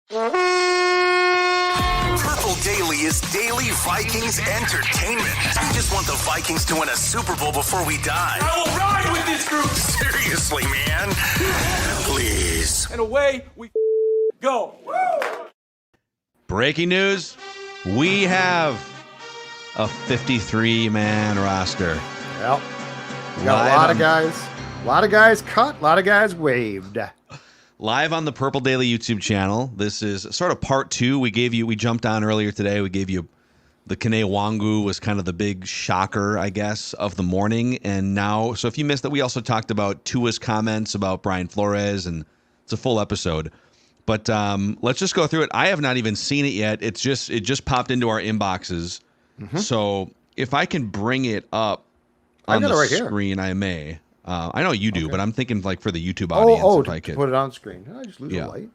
Purple Daily is daily Vikings entertainment. We just want the Vikings to win a Super Bowl before we die. I will ride with this group. Seriously, man. Please. And away we go. Breaking news. We have a 53-man roster. Well, we got a lot of guys. A lot of guys cut. A lot of guys waived. Live on the Purple Daily YouTube channel. This is sort of part two. We jumped on earlier today. We gave you the Kene Wangu was kind of the big shocker, I guess, of the morning. And now, so if you missed that, we also talked about Tua's comments about Brian Flores, and it's a full episode. But let's just go through it. I have not even seen it yet. It just popped into our inboxes. Mm-hmm. So if I can bring it up on the screen, I may. I know you do, but I'm thinking like for the YouTube audience, if I could put it on screen. I just lose the light.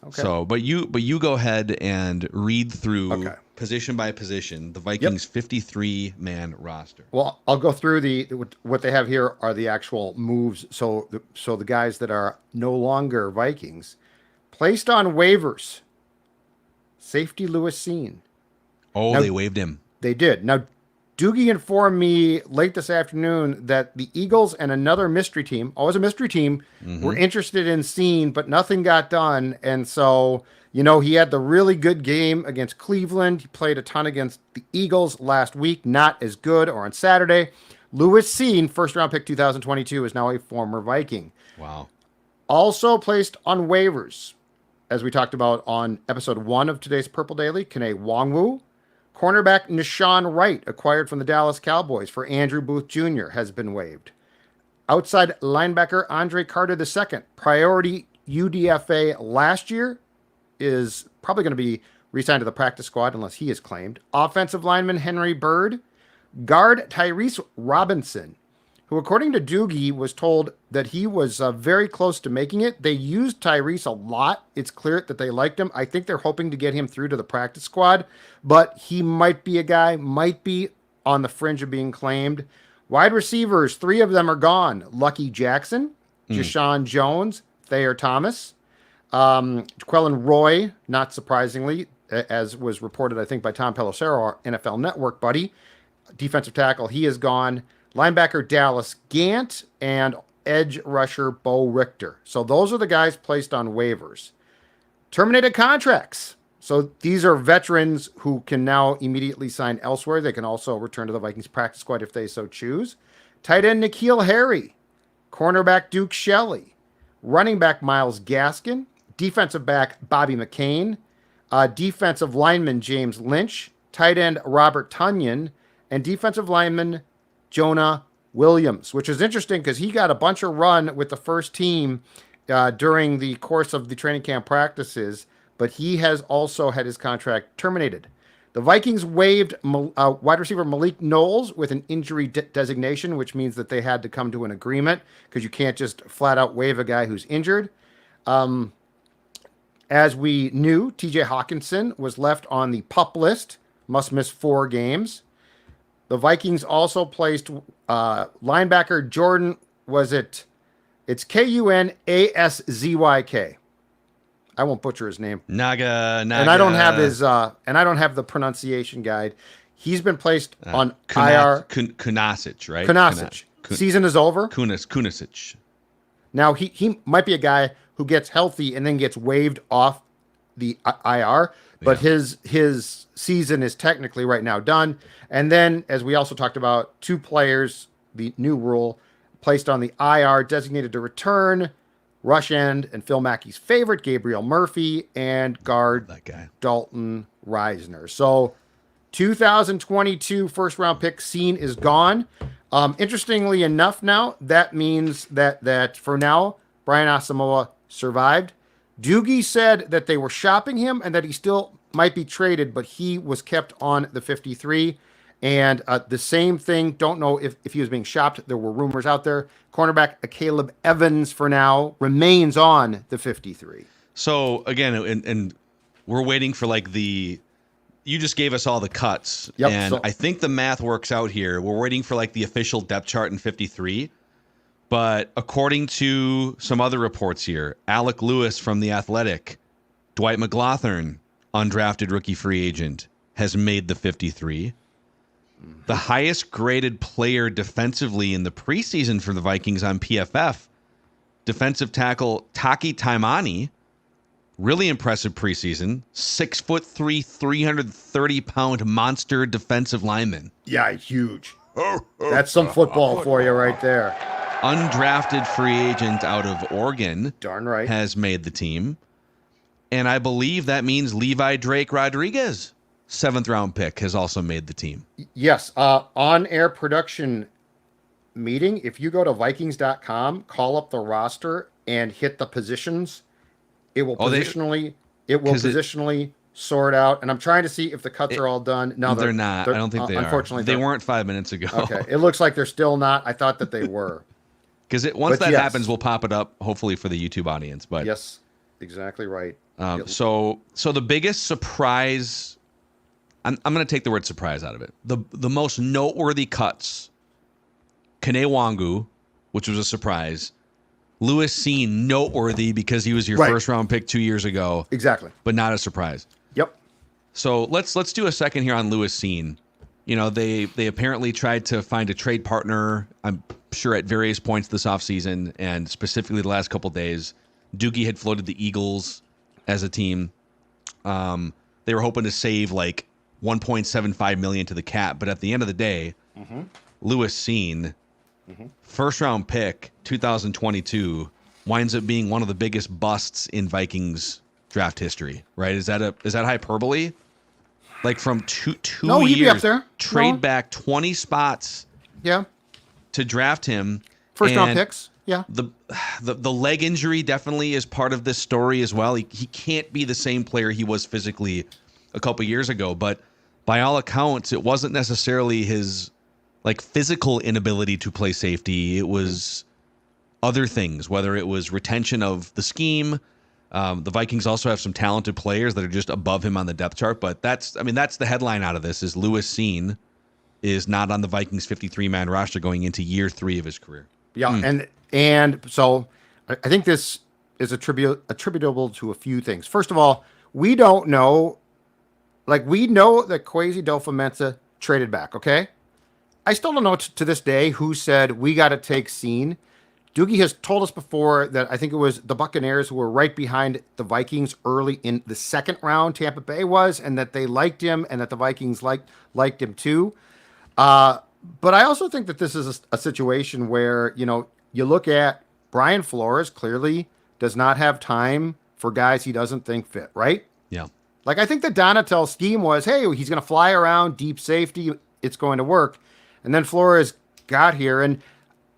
Okay. So, but you go ahead and read through position by position the Vikings 53-man roster. Well, I'll go through what they have here are the actual moves. So the guys that are no longer Vikings placed on waivers. Safety Lewis Cine. Oh, now, they waived him. They did. Now, Doogie informed me late this afternoon that the Eagles and another mystery team, always a mystery team, were interested in Cine, but nothing got done. And so, he had the really good game against Cleveland. He played a ton against the Eagles last week, not as good, or on Saturday. Lewis Cine, first-round pick 2022, is now a former Viking. Wow. Also placed on waivers, as we talked about on episode 1 of today's Purple Daily, Kene Wangu. Cornerback Nishan Wright, acquired from the Dallas Cowboys for Andrew Booth Jr., has been waived. Outside linebacker Andre Carter II, priority UDFA last year, is probably going to be re-signed to the practice squad unless he is claimed. Offensive lineman Henry Bird. Guard Tyrese Robinson, who, according to Doogie, was told that he was very close to making it. They used Tyrese a lot. It's clear that they liked him. I think they're hoping to get him through to the practice squad, but he might be a guy, might be on the fringe of being claimed. Wide receivers, 3 of them are gone. Lucky Jackson, Jashawn Jones, Thayer Thomas, Jaquelin Roy, not surprisingly, as was reported, I think, by Tom Pelissero, our NFL Network buddy. Defensive tackle, he is gone. Linebacker Dallas Gant, and edge rusher Bo Richter. So those are the guys placed on waivers. Terminated contracts. So these are veterans who can now immediately sign elsewhere. They can also return to the Vikings practice squad if they so choose. Tight end N'Keal Harry. Cornerback Duke Shelley. Running back Myles Gaskin. Defensive back Bobby McCain. Defensive lineman James Lynch. Tight end Robert Tunyon. And defensive lineman Jonah Williams, which is interesting because he got a bunch of run with the first team during the course of the training camp practices, but he has also had his contract terminated. The Vikings waived wide receiver Malik Knowles with an injury designation, which means that they had to come to an agreement because you can't just flat out waive a guy who's injured. As we knew, TJ Hawkinson was left on the PUP list, must miss 4 games. The Vikings also placed linebacker Jordan, it's Kunaszzyk. I won't butcher his name. Naga. And I don't have the pronunciation guide. He's been placed on IR. Kunaszczyk, right? Kunaszczyk. Season is over. Kunaszczyk. Now he might be a guy who gets healthy and then gets waived off the IR. But his season is technically right now done. And then, as we also talked about, 2 players, the new rule, placed on the IR, designated to return, rush end, and Phil Mackey's favorite, Gabriel Murphy, and guard Dalton Reisner. So, 2022 first-round pick Cine is gone. Interestingly enough now, that means that for now, Brian Asamoah survived. Doogie said that they were shopping him and that he still might be traded, but he was kept on the 53. And the same thing, don't know if he was being shopped. There were rumors out there. Cornerback Caleb Evans, for now, remains on the 53. So, again, and we're waiting for you just gave us all the cuts. Yep, and I think the math works out here. We're waiting for the official depth chart in 53. But according to some other reports here, Alec Lewis from The Athletic Dwight McGlothern, undrafted rookie free agent, has made the 53. The highest graded player defensively in the preseason for the Vikings on PFF, defensive tackle Taki Taimani, really impressive preseason, 6'3", 330-pound monster defensive lineman. Yeah, huge. That's some football for you right there. Undrafted free agent out of Oregon. Darn right. Has made the team. And I believe that means Levi Drake Rodriguez, 7th-round pick, has also made the team. Yes. On-air production meeting, if you go to Vikings.com, call up the roster and hit the positions, it will positionally sort out. And I'm trying to see if the cuts are all done. No, they're not. I don't think they are. Unfortunately, they weren't 5 minutes ago. Okay. It looks like they're still not. I thought that they were. Because once that happens, we'll pop it up, hopefully, for the YouTube audience. But yes, exactly right. So the biggest surprise, I'm going to take the word surprise out of it. The most noteworthy cuts, Kene Wangu, which was a surprise. Lewis Cine, noteworthy because he was your first-round pick 2 years ago. Exactly. But not a surprise. Yep. So let's do a second here on Lewis Cine. You know, they apparently tried to find a trade partner, I'm sure, at various points this offseason, and specifically the last couple days. Doogie had floated the Eagles as a team. They were hoping to save like $1.75 million to the cap, but at the end of the day, Lewis Cine, first-round pick, 2022, winds up being one of the biggest busts in Vikings draft history. Right? Is that hyperbole? Like from two he'd be up years, there. trade back 20 spots. Yeah. To draft him. First-round picks. Yeah. The leg injury definitely is part of this story as well. He can't be the same player he was physically a couple years ago, but by all accounts, it wasn't necessarily his like physical inability to play safety. It was other things, whether it was retention of the scheme. The Vikings also have some talented players that are just above him on the depth chart, but that's the headline out of this is Lewis Cine is not on the Vikings 53-man roster going into year 3 of his career. Yeah, and so I think this is attributable to a few things. First of all, we don't know, like we know that Kwesi Adofo-Mensah traded back, okay? I still don't know to this day who said we got to take Cine. Doogie has told us before that I think it was the Buccaneers who were right behind the Vikings early in the second round, Tampa Bay was, and that they liked him and that the Vikings liked him too. But I also think that this is a situation where, you know, you look at Brian Flores clearly does not have time for guys he doesn't think fit, right? Yeah. Like I think the Donatel scheme was, hey, he's going to fly around deep safety. It's going to work. And then Flores got here and,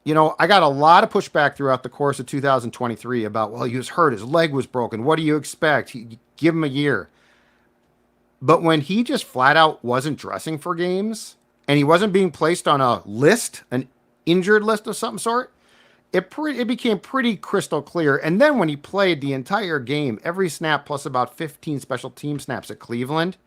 you know, I got a lot of pushback throughout the course of 2023 about, well, he was hurt. His leg was broken. What do you expect? Give him a year. But when he just flat out wasn't dressing for games and he wasn't being placed on a list, an injured list of some sort, it became pretty crystal clear. And then when he played the entire game, every snap plus about 15 special team snaps at Cleveland,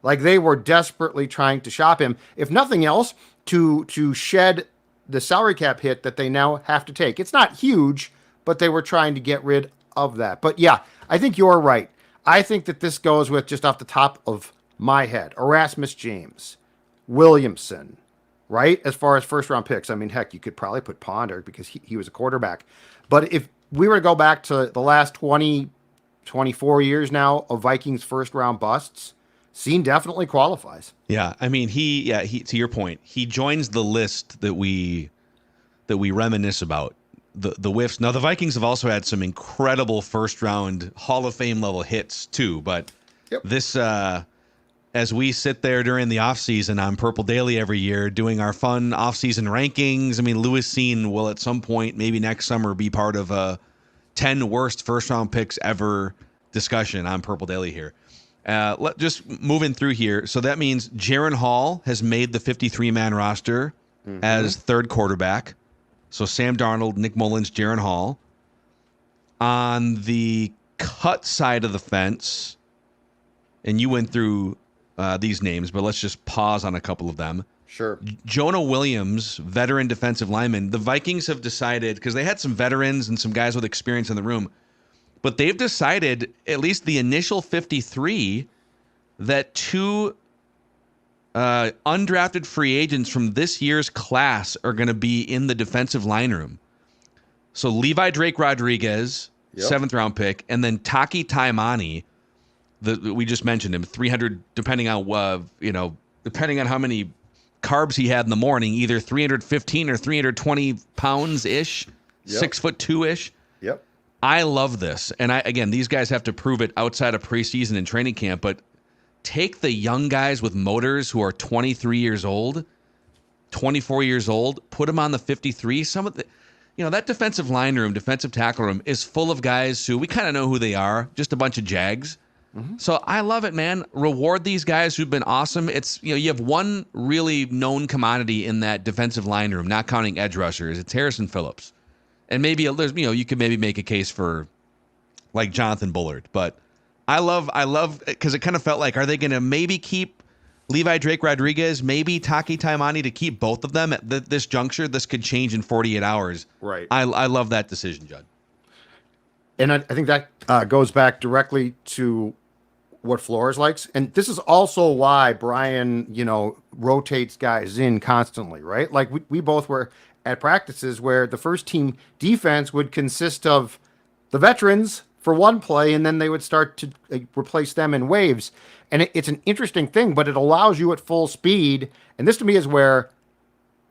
like they were desperately trying to shop him, if nothing else, to shed the salary cap hit that they now have to take. It's not huge, but they were trying to get rid of that. But yeah, I think you're right. I think that this goes with, just off the top of my head, Erasmus James, Williamson, right? As far as first-round picks, I mean, heck, you could probably put Ponder because he was a quarterback. But if we were to go back to the last 20, 24 years now of Vikings first-round busts, Cine definitely qualifies. Yeah, I mean, he to your point, he joins the list that we reminisce about. The whiffs. Now, the Vikings have also had some incredible first-round Hall of Fame level hits too, but this as we sit there during the offseason on Purple Daily every year doing our fun offseason rankings, I mean, Lewis Cine will at some point, maybe next summer, be part of a 10 worst first-round picks ever discussion on Purple Daily here. Just moving through here. So that means Jaron Hall has made the 53-man roster as third quarterback. So Sam Darnold, Nick Mullins, Jaron Hall. On the cut side of the fence, and you went through these names, but let's just pause on a couple of them. Sure. Jonah Williams, veteran defensive lineman. The Vikings have decided, because they had some veterans and some guys with experience in the room, But they've decided, at least the initial 53, that 2 undrafted free agents from this year's class are going to be in the defensive line room. So Levi Drake Rodriguez, 7th round pick, and then Taki Taimani, we just mentioned him, 300, depending on how many carbs he had in the morning, either 315 or 320 pounds ish, 6'2" ish. Yep. I love this. And again, these guys have to prove it outside of preseason and training camp, but take the young guys with motors who are 23 years old, 24 years old, put them on the 53. Some of the, that defensive line room, defensive tackle room is full of guys who we kind of know who they are, just a bunch of Jags. Mm-hmm. So I love it, man. Reward these guys who've been awesome. It's, you have one really known commodity in that defensive line room, not counting edge rushers. It's Harrison Phillips. And maybe there's, you could maybe make a case for like Jonathan Bullard, but I love because it kind of felt like, are they going to maybe keep Levi Drake Rodriguez, maybe Taki Taimani, to keep both of them at this juncture? This could change in 48 hours. Right. I love that decision, Judd. And I think that goes back directly to what Flores likes. And this is also why Brian, rotates guys in constantly, right? Like we both were at practices where the first team defense would consist of the veterans for one play, and then they would start to replace them in waves. And it's an interesting thing, but it allows you at full speed. And this to me is where,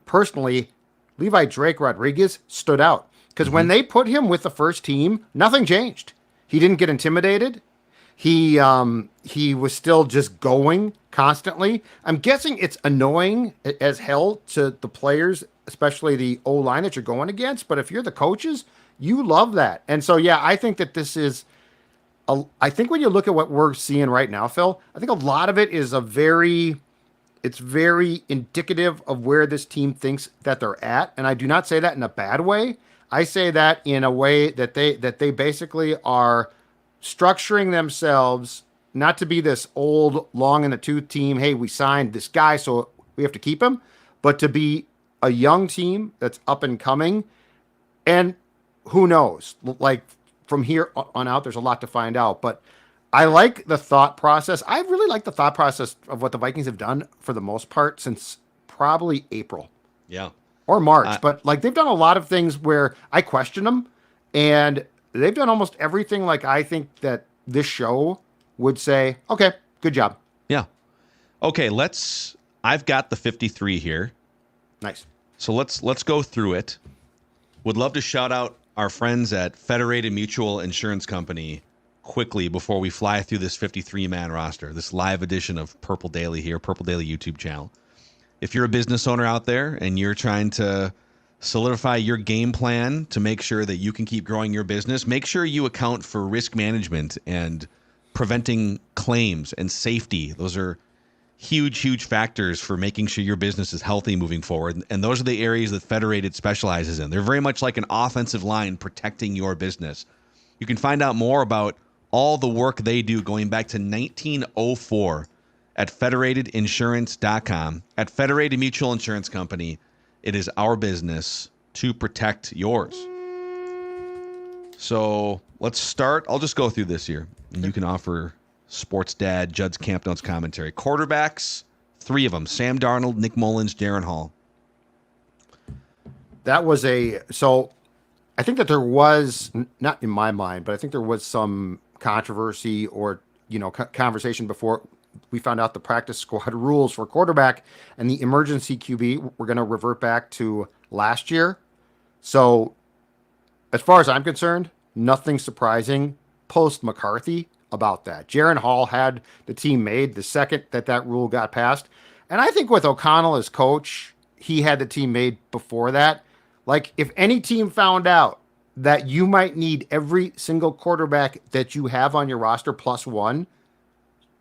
personally, Levi Drake Rodriguez stood out. Because when they put him with the first team, nothing changed. He didn't get intimidated. He was still just going constantly. I'm guessing it's annoying as hell to the players, especially the O-line that you're going against. But if you're the coaches, you love that. And so, yeah, I think that this is, I think when you look at what we're seeing right now, Phil, I think a lot of it is it's very indicative of where this team thinks that they're at. And I do not say that in a bad way. I say that in a way that they basically are structuring themselves not to be this old, long in the tooth team. Hey, we signed this guy, so we have to keep him, but to be a young team that's up and coming. And who knows? Like from here on out, there's a lot to find out. But I like the thought process. I really like the thought process of what the Vikings have done for the most part since probably April. Yeah. Or March. But like they've done a lot of things where I question them, and they've done almost everything like I think that this show would say, okay, good job. Yeah. Okay, I've got the 53 here. Nice. So let's go through it. Would love to shout out our friends at Federated Mutual Insurance Company quickly before we fly through this 53-man roster, this live edition of Purple Daily here, Purple Daily YouTube channel. If you're a business owner out there and you're trying to solidify your game plan to make sure that you can keep growing your business, make sure you account for risk management and preventing claims and safety. Those are huge factors for making sure your business is healthy moving forward. And those are the areas that Federated specializes in. They're very much like an offensive line protecting your business. You can find out more about all the work they do going back to 1904 at federatedinsurance.com. At Federated Mutual Insurance Company, it is our business to protect yours. So let's start. I'll just go through this here, and you can offer Sports Dad, Judd's Camp Notes commentary. Quarterbacks, 3 of them: Sam Darnold, Nick Mullins, Darren Hall. That was so I think that there was, not in my mind, but I think there was some controversy or, conversation before we found out the practice squad rules for quarterback and the emergency QB. We're going to revert back to last year. So as far as I'm concerned, nothing surprising post McCarthy about that. Jaron Hall had the team made the second that rule got passed. And I think with O'Connell as coach, he had the team made before that. Like, if any team found out that you might need every single quarterback that you have on your roster plus one,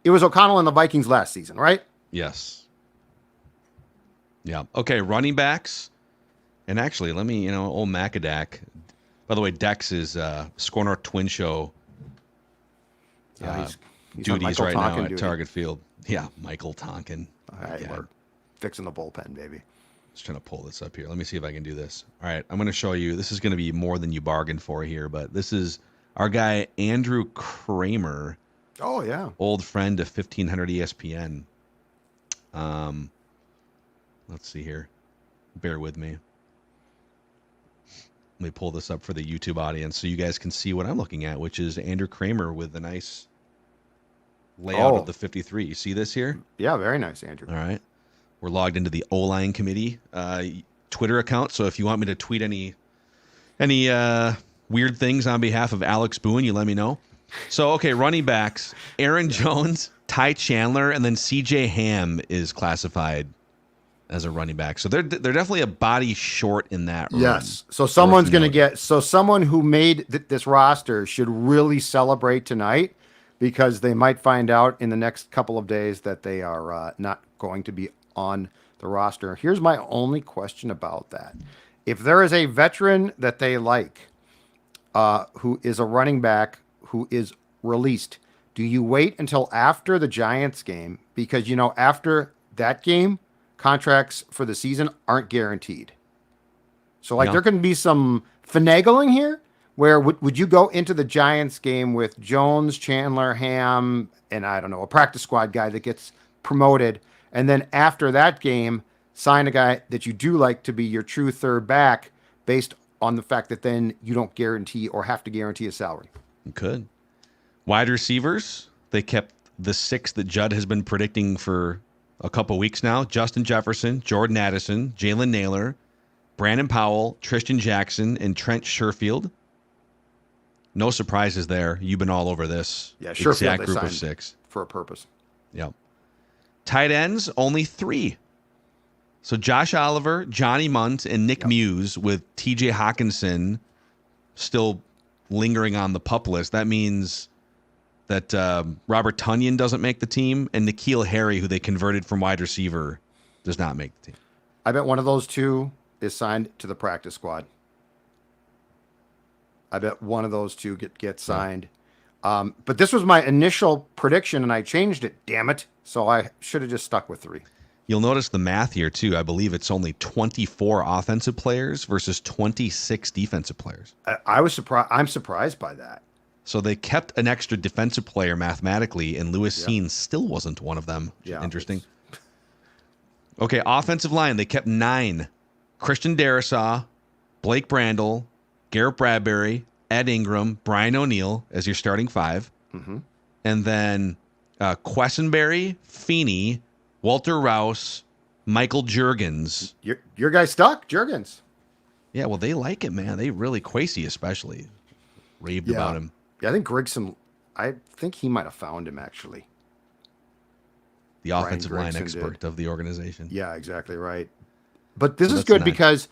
it was O'Connell and the Vikings last season, right? Yes. Yeah. Okay, running backs. And actually, let me, old Macadac. By the way, Dex is Score North Twin Show he's duties right now at duty. Target Field. Yeah, Michael Tonkin. All right, we're fixing the bullpen, baby. Just trying to pull this up here. Let me see if I can do this. All right, I'm going to show you. This is going to be more than you bargained for here, but this is Our guy, Andrew Kramer, Oh, yeah. old friend of 1500 ESPN. Let's see here. Bear with me. Let me pull this up for the YouTube audience so you guys can see what I'm looking at, which is Andrew Kramer with a nice layout of the 53. You see this here? Yeah, very nice, Andrew. All right. We're logged into the O-line committee Twitter account, so if you want me to tweet any weird things on behalf of Alex Boone, you let me know. So, okay, running backs, Aaron Jones, Ty Chandler, and then C.J. Ham is classified as a running back. So they're definitely a body short in that room. Yes. So someone's going to get, someone who made this roster should really celebrate tonight, because they might find out in the next couple of days that they are not going to be on the roster. Here's my only question about that. If there is a veteran that they like, who is a running back who is released, do you wait until after the Giants game? Because, after that game, contracts for the season aren't guaranteed. So, there can be some finagling here, where would you go into the Giants game with Jones, Chandler, Ham, and I don't know, a practice squad guy that gets promoted, and then after that game, sign a guy that you do like to be your true third back based on the fact that then you don't guarantee or have to guarantee a salary? You could. Wide receivers, they kept the 6 that Judd has been predicting for a couple weeks now: Justin Jefferson, Jordan Addison, Jalen Naylor, Brandon Powell, Tristan Jackson, and Trent Sherfield. No surprises there. You've been all over this. Yeah, Sherfield, exact group of 6 for a purpose. Yep. Tight ends, only 3. So Josh Oliver, Johnny Munt, and Nick Muse, with T.J. Hawkinson still lingering on the PUP list. That means that Robert Tonyan doesn't make the team, and N'Keal Harry, who they converted from wide receiver, does not make the team. I bet one of those two is signed to the practice squad. I bet one of those two gets signed. But this was my initial prediction, and I changed it, damn it. So I should have just stuck with 3. You'll notice the math here, too. I believe it's only 24 offensive players versus 26 defensive players. I was surprised. I'm surprised by that. So they kept an extra defensive player mathematically, and Lewis Cine still wasn't one of them. Yeah, Interesting. Okay, offensive line, they kept 9. Christian Darrisaw, Blake Brandel, Garrett Bradbury, Ed Ingram, Brian O'Neill as your starting 5. Mm-hmm. And then Quessenberry, Feeney, Walter Rouse, Michael Juergens. Your guy stuck, Juergens. Yeah, well, they like it, man. They really, Kwesi especially, raved about him. Yeah, I think Grigson, I think he might have found him, actually. The offensive line expert of the organization. Yeah, exactly right. But this is good because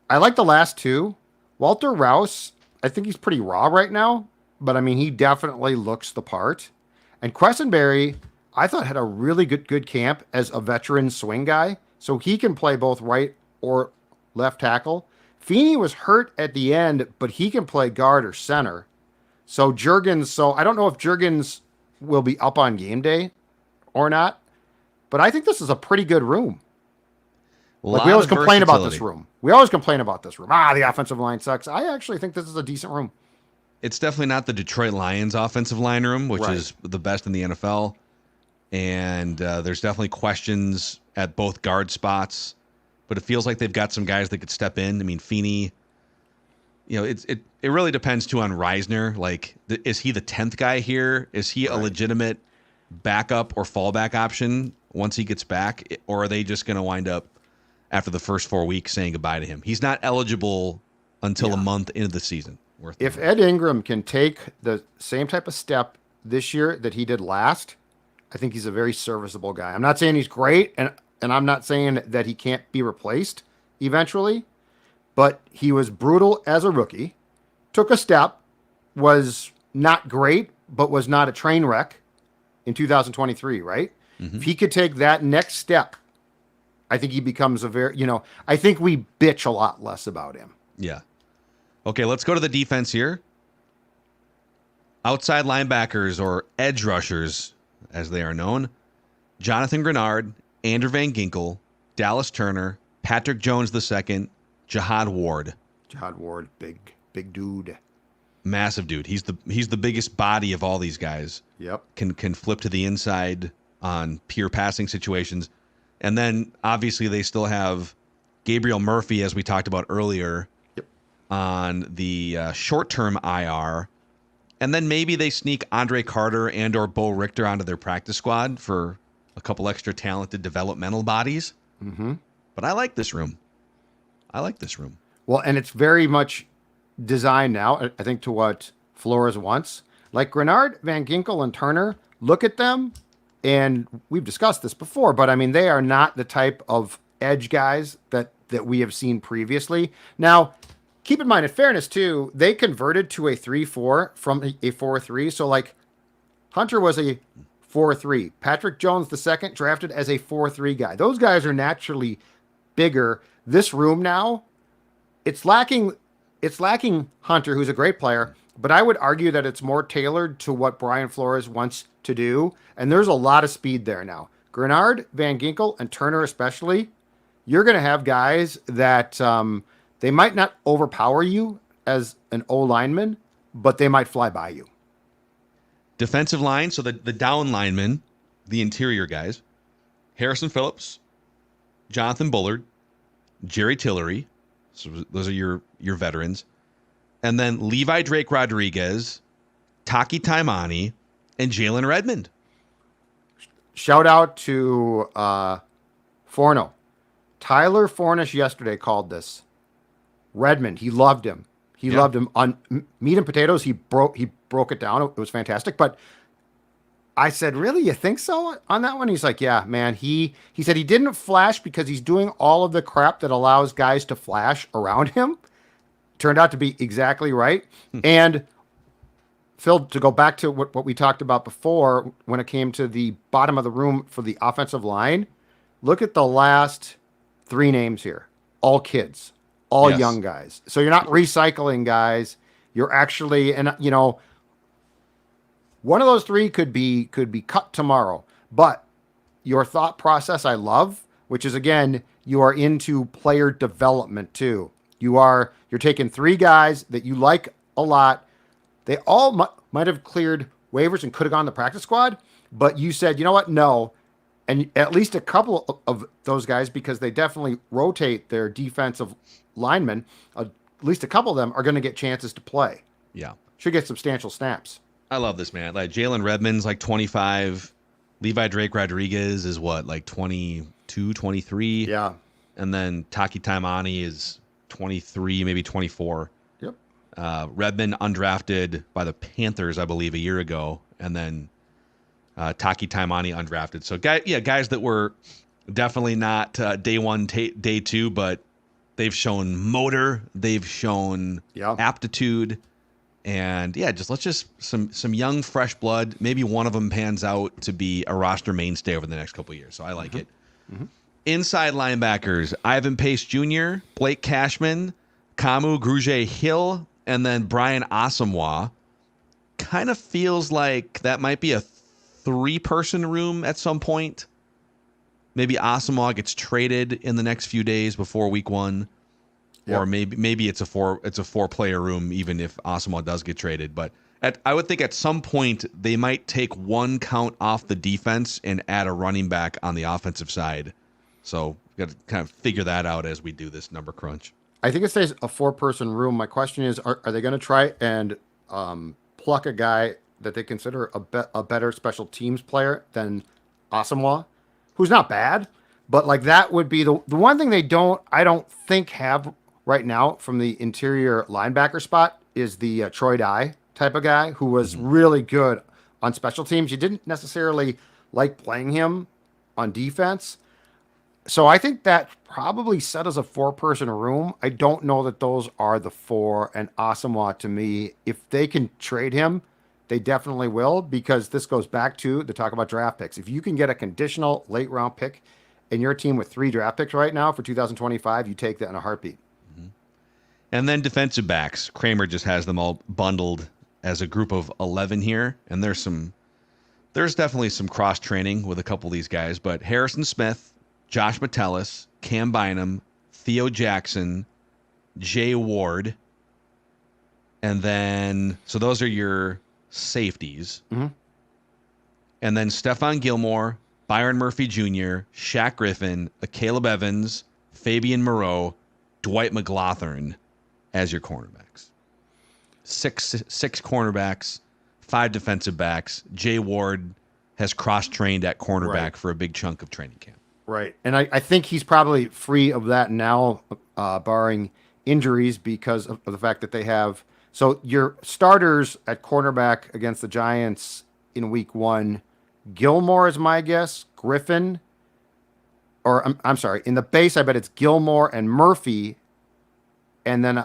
I like the last 2. Walter Rouse, I think he's pretty raw right now, but I mean, he definitely looks the part. And Quessenberry, I thought, had a really good camp as a veteran swing guy, so he can play both right or left tackle. Feeney was hurt at the end, but he can play guard or center. So Juergens, I don't know if Juergens will be up on game day or not, but I think this is a pretty good room. We always complain about this room. The offensive line sucks. I actually think this is a decent room. It's definitely not the Detroit Lions offensive line room, which is the best in the NFL. And there's definitely questions at both guard spots, but it feels like they've got some guys that could step in. I mean, Feeney, it really depends too on Reisner. Like, is he the 10th guy here? Is he a legitimate backup or fallback option once he gets back? Or are they just going to wind up after the first 4 weeks saying goodbye to him? He's not eligible until a month into the season. If Ed Ingram can take the same type of step this year that he did last, I think he's a very serviceable guy. I'm not saying he's great, and I'm not saying that he can't be replaced eventually, but he was brutal as a rookie, took a step, was not great, but was not a train wreck in 2023, right? Mm-hmm. If he could take that next step, I think he becomes a very, I think we bitch a lot less about him. Yeah. Okay, let's go to the defense here. Outside linebackers, or edge rushers, as they are known: Jonathan Grenard, Andrew Van Ginkel, Dallas Turner, Patrick Jones II, Jihad Ward. Jihad Ward, big dude. massive dude. He's the biggest body of all these guys. Yep. Can flip to the inside on pure passing situations. And then obviously they still have Gabriel Murphy, as we talked about earlier, on the short-term IR. And then maybe they sneak Andre Carter and or Bo Richter onto their practice squad for a couple extra talented developmental bodies. Mm-hmm. But I like this room. Well, and it's very much designed now, I think, to what Flores wants. Like Grenard, Van Ginkel, and Turner, look at them, and we've discussed this before, but I mean, they are not the type of edge guys that we have seen previously. Now, keep in mind, in fairness, too, they converted to a 3-4 from a 4-3. So, like, Hunter was a 4-3. Patrick Jones, the second, drafted as a 4-3 guy. Those guys are naturally bigger. This room now, it's lacking Hunter, who's a great player, but I would argue that it's more tailored to what Brian Flores wants to do, and there's a lot of speed there now. Grenard, Van Ginkel, and Turner especially, you're going to have guys that they might not overpower you as an O-lineman, but they might fly by you. Defensive line, so the down linemen, the interior guys, Harrison Phillips, Jonathan Bullard, Jerry Tillery, so those are your veterans, and then Levi Drake Rodriguez, Taki Taimani, and Jalen Redmond. Shout out to Forno. Tyler Fornish yesterday called this. Redmond, he loved him. He loved him on Meat and Potatoes. He broke it down. It was fantastic. But I said, really, you think so on that one? He's like, yeah, man. He said he didn't flash because he's doing all of the crap that allows guys to flash around him. Turned out to be exactly right. And Phil, to go back to what we talked about before, when it came to the bottom of the room for the offensive line, look at the last 3 names here. All kids. All young guys. So you're not recycling guys. You're actually, and you know, one of those 3 could be cut tomorrow. But your thought process I love, which is, again, you are into player development too. You're taking 3 guys that you like a lot. They all might have cleared waivers and could have gone to the practice squad, but you said, you know what? No. And at least a couple of those guys, because they definitely rotate their defensive linemen, at least a couple of them are going to get chances to play. Yeah. Should get substantial snaps. I love this, man. Like Jalen Redmond's like 25. Levi Drake Rodriguez is what, like 22, 23? Yeah. And then Taki Taimani is 23, maybe 24. Yep. Redmond undrafted by the Panthers, I believe, a year ago. And then Taki Taimani undrafted. So, guys that were definitely not day 1, day 2, but they've shown motor, they've shown aptitude, and let's some young, fresh blood. Maybe one of them pans out to be a roster mainstay over the next couple of years. So I like it. Mm-hmm. Inside linebackers: Ivan Pace Jr., Blake Cashman, Kamu Grugier-Hill, and then Brian Asamoah. Kind of feels like that might be a 3-person room at some point. Maybe Asamoah gets traded in the next few days before week 1, or maybe it's a 4-player room even if Asamoah does get traded. But I would think at some point they might take 1 count off the defense and add a running back on the offensive side. So we've got to kind of figure that out as we do this number crunch. I think it stays a 4-person room. My question is, are they going to try and pluck a guy that they consider a better special teams player than Asamoah, who's not bad, but like that would be the one thing I don't think have right now from the interior linebacker spot is the Troy Dye type of guy who was really good on special teams. You didn't necessarily like playing him on defense. So I think that probably set as a 4-person room. I don't know that those are the 4, and Asamoah, to me, if they can trade him, they definitely will, because this goes back to the talk about draft picks. If you can get a conditional late round pick in your team with 3 draft picks right now for 2025, you take that in a heartbeat. Mm-hmm. And then defensive backs. Kramer just has them all bundled as a group of 11 here. And there's definitely some cross training with a couple of these guys, but Harrison Smith, Josh Metellus, Cam Bynum, Theo Jackson, Jay Ward, And then, so those are your safeties. Mm-hmm. And then Stephon Gilmore, Byron Murphy Jr., Shaq Griffin, Caleb Evans, Fabian Moreau, Dwight McGlothern as your cornerbacks. Six cornerbacks, 5 defensive backs. Jay Ward has cross-trained at cornerback for a big chunk of training camp. Right. And I think he's probably free of that now, barring injuries, because of the fact that they have. So your starters at cornerback against the Giants in week 1, Gilmore is my guess, Griffin, or I'm sorry, in the base I bet it's Gilmore and Murphy, and then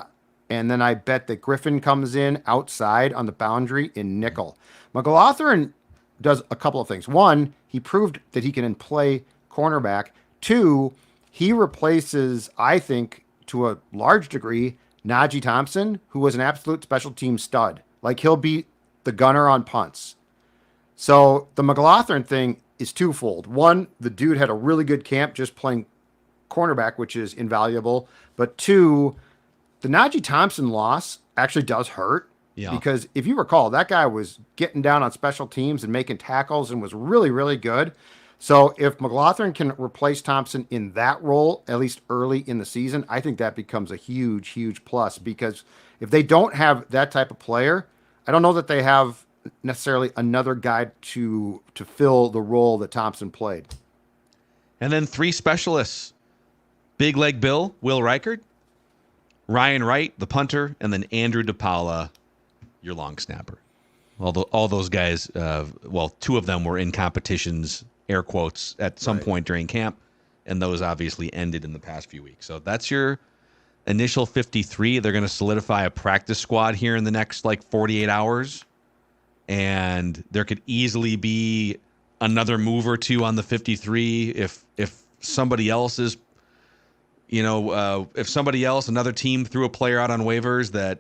I bet that Griffin comes in outside on the boundary in nickel. McGlothern does a couple of things. One, he proved that he can play cornerback. 2, he replaces, I think, to a large degree, Najee Thompson, who was an absolute special team stud. Like, he'll be the gunner on punts. So the McGlothern thing is twofold. One, the dude had a really good camp just playing cornerback, which is invaluable. But 2, the Najee Thompson loss actually does hurt. Yeah. Because if you recall, that guy was getting down on special teams and making tackles and was really, really good. So if McGlothern can replace Thompson in that role, at least early in the season, I think that becomes a huge, huge plus. Because if they don't have that type of player, I don't know that they have necessarily another guy to fill the role that Thompson played. And then 3 specialists: Big Leg Bill, Will Reichard, Ryan Wright, the punter, and then Andrew DePaula, your long snapper. All those guys, 2 of them were in competitions, air quotes, at some point during camp, and those obviously ended in the past few weeks. So that's your initial 53. They're going to solidify a practice squad here in the next 48 hours. And there could easily be another move or 2 on the 53 if somebody else is, if somebody else, another team threw a player out on waivers that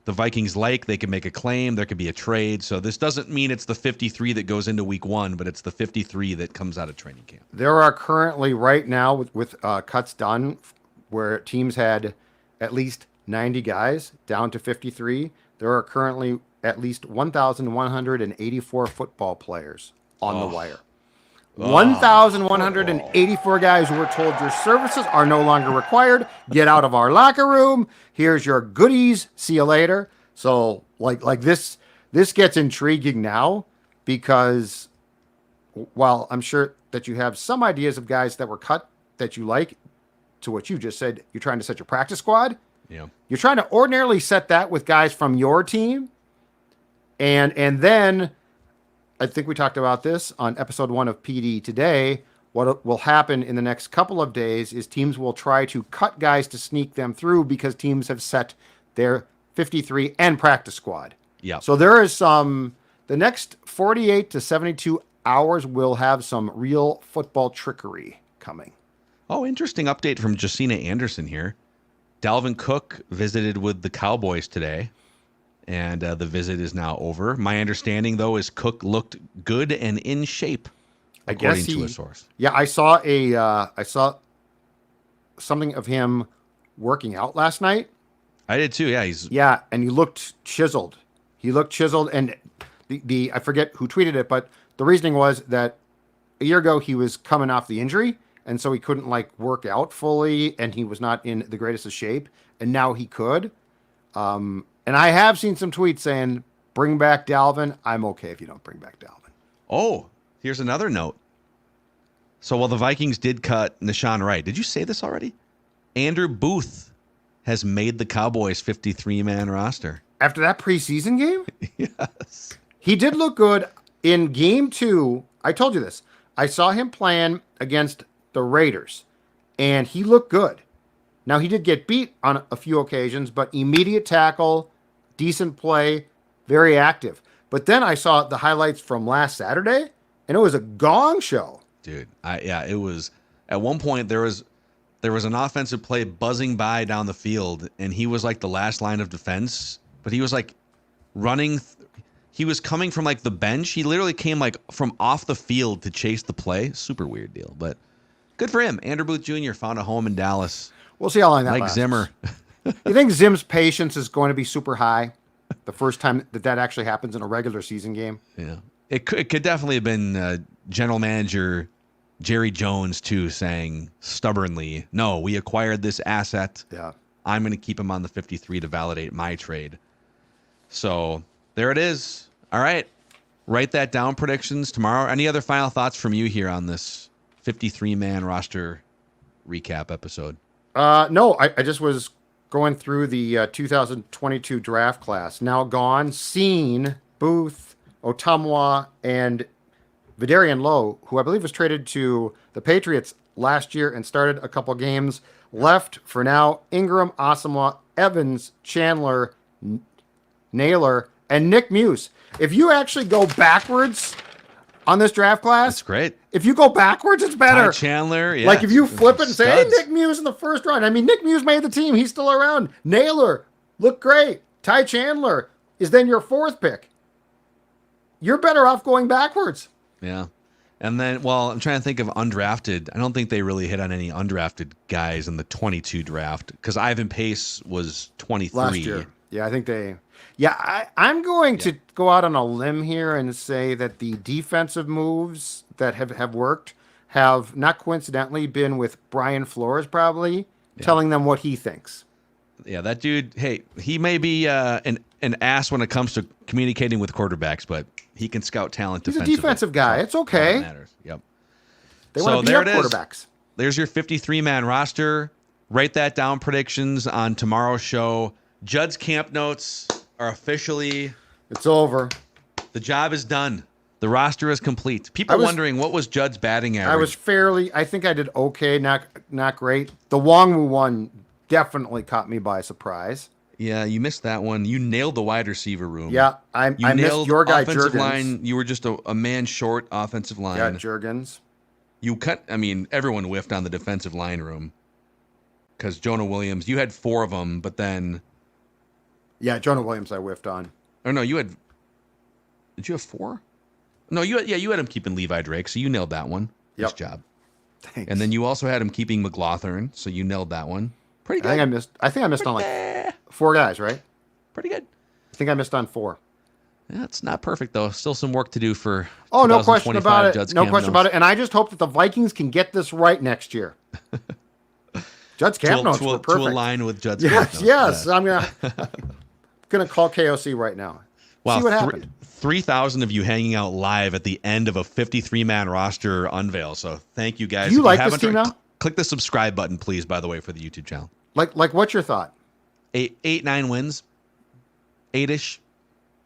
the Vikings like, they can make a claim. There could be a trade. So this doesn't mean it's the 53 that goes into week 1, but it's the 53 that comes out of training camp. There are currently right now with cuts done where teams had at least 90 guys down to 53. There are currently at least 1,184 football players on the wire. 1,184 guys who were told your services are no longer required. Get out of our locker room. Here's your goodies. See you later. So like this gets intriguing now, because while I'm sure that you have some ideas of guys that were cut that you like, to what you just said, you're trying to set your practice squad. Yeah. You're trying to ordinarily set that with guys from your team. And then I think we talked about this on episode 1 of PD today. What will happen in the next couple of days is teams will try to cut guys to sneak them through, because teams have set their 53 and practice squad. Yeah. So there is the next 48 to 72 hours will have some real football trickery coming. Oh, interesting update from Jacina Anderson here. Dalvin Cook visited with the Cowboys today, and the visit is now over. My understanding, though, is Cook looked good and in shape, according to a source. Yeah, I saw something of him working out last night. I did too. Yeah, and he looked chiseled. And the I forget who tweeted it, but the reasoning was that a year ago he was coming off the injury, and so he couldn't work out fully, and he was not in the greatest of shape, and now he could. And I have seen some tweets saying, bring back Dalvin. I'm okay if you don't bring back Dalvin. Oh, here's another note. So while the Vikings did cut Nahshon Wright, did you say this already? Andrew Booth has made the Cowboys 53-man roster. After that preseason game? Yes. He did look good in game 2. I told you this. I saw him playing against the Raiders, and he looked good. Now, he did get beat on a few occasions, but immediate tackle, decent play, very active. But then I saw the highlights from last Saturday, and it was a gong show. Dude, it was. At one point, there was an offensive play buzzing by down the field, and he was the last line of defense, but he was running. He was coming from the bench. He literally came from off the field to chase the play. Super weird deal, but good for him. Andrew Booth Jr. found a home in Dallas. We'll see how long that lasts. Zimmer. You think Zim's patience is going to be super high? The first time that actually happens in a regular season game. Yeah. It could definitely have been general manager Jerry Jones, too, saying stubbornly, no, we acquired this asset. Yeah. I'm going to keep him on the 53 to validate my trade. So there it is. All right. Write that down, predictions tomorrow. Any other final thoughts from you here on this 53-man roster recap episode? No, I just was going through the 2022 draft class. Now gone, Cine, Booth, Otumwa, and Vidarian Lowe, who I believe was traded to the Patriots last year and started a couple games, left for now. Ingram, Asamoah, Evans, Chandler, Naylor, and Nick Muse. If you actually go backwards on this draft class, That's great. if you go backwards, it's better. Ty Chandler, yeah. Like if you flip it and say, hey, Studs. Nick Muse in the first round. I mean, Nick Muse made the team. He's still around. Naylor looked great. Ty Chandler is then your fourth pick. You're better off going backwards. Yeah. And then, well, I'm trying to think of undrafted. I don't think they really hit on any undrafted guys in the 22 draft because Ivan Pace was 23. Last year. Yeah, I think they... Yeah, I'm going to go out on a limb here and say that the defensive moves that have worked have not coincidentally been with Brian Flores probably telling them what he thinks. Yeah, that dude, hey, he may be an ass when it comes to communicating with quarterbacks, but he can scout talent He's a defensively. defensive guy. So It's okay. that matters. Yep. They want to beat up quarterbacks. There's your 53-man roster. Write that down, predictions on tomorrow's show. Judd's camp notes are officially... It's over. The job is done. The roster is complete. People are wondering, what was Judd's batting average? I think I did okay, not great. The Wongwu one definitely caught me by surprise. Yeah, you missed that one. You nailed the wide receiver room. Yeah, I missed your guy, offensive Juergens. line. You were just a man short offensive line. Yeah, Juergens. You cut. I mean, everyone whiffed on the defensive line room because Jonah Williams. You had 4 of them, but then. Yeah, Jonah Williams I whiffed on. Or no, you had. Did you have 4? No, you had him keeping Levi Drake, so you nailed that one. Yep. Nice job. Thanks. And then you also had him keeping McGlothern, so you nailed that one. Pretty good. I think I missed on like 4 guys, right? Pretty good. I think I missed on 4. Yeah, it's not perfect though. Still some work to do for. Oh, no question about it. Judd's No Camp question Notes. about it. And I just hope that the Vikings can get this right next year. Judd's camp notes were perfect. To align with Judd's camp notes. Yes. I'm gonna call KOC right now. Wow, See what happened. 3,000 of you hanging out live at the end of a 53-man roster unveil. So thank you guys. Do you If like this haven't team now? Click the subscribe button, please, by the way, for the YouTube channel. Like what's your thought? 8-9 wins. 8-ish,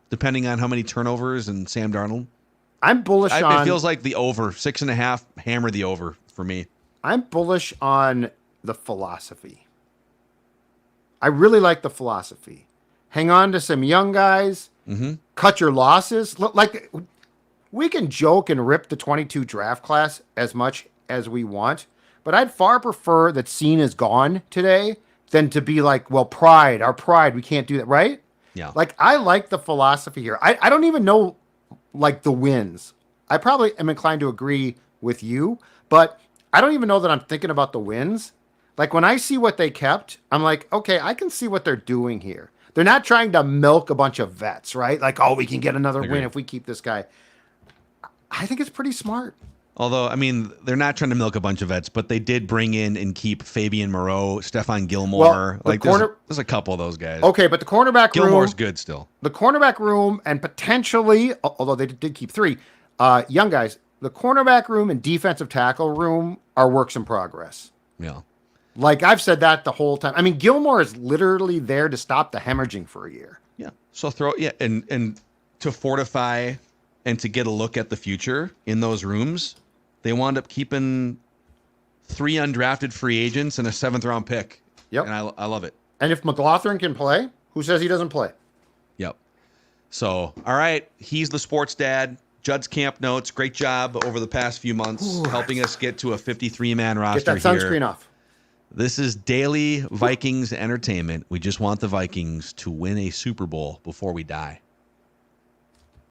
depending on how many turnovers and Sam Darnold. I'm bullish on... It feels like the over. 6.5, hammer the over for me. I'm bullish on the philosophy. I really like the philosophy. Hang on to some young guys. Mm-hmm. Cut your losses. Like, we can joke and rip the 22 draft class as much as we want, but I'd far prefer that Cine is gone today than to be like, well, our pride, we can't do that, right? Yeah. Like, I like the philosophy here. I don't even know, like, the wins. I probably am inclined to agree with you, but I don't even know that I'm thinking about the wins. Like, when I see what they kept, I'm like, okay, I can see what they're doing here. They're not trying to milk a bunch of vets, right? Like, oh, we can get another win if we keep this guy. I think it's pretty smart. Although, I mean, they're not trying to milk a bunch of vets, but they did bring in and keep Fabian Moreau, Stephon Gilmore. Well, there's a couple of those guys. Okay, but the cornerback Gilmore's room... good still. The cornerback room and potentially, although they did keep 3 young guys, the cornerback room and defensive tackle room are works in progress. Yeah. Like, I've said that the whole time. I mean, Gilmore is literally there to stop the hemorrhaging for a year. Yeah. So and to fortify and to get a look at the future in those rooms, they wound up keeping 3 undrafted free agents and a 7th-round pick. Yep. And I love it. And if McGlothern can play, who says he doesn't play? Yep. So, all right. He's the sports dad. Judd's camp notes. Great job over the past few months helping us get to a 53-man roster Get that here. sunscreen off. This is daily Vikings entertainment. We just want the Vikings to win a Super Bowl before we die.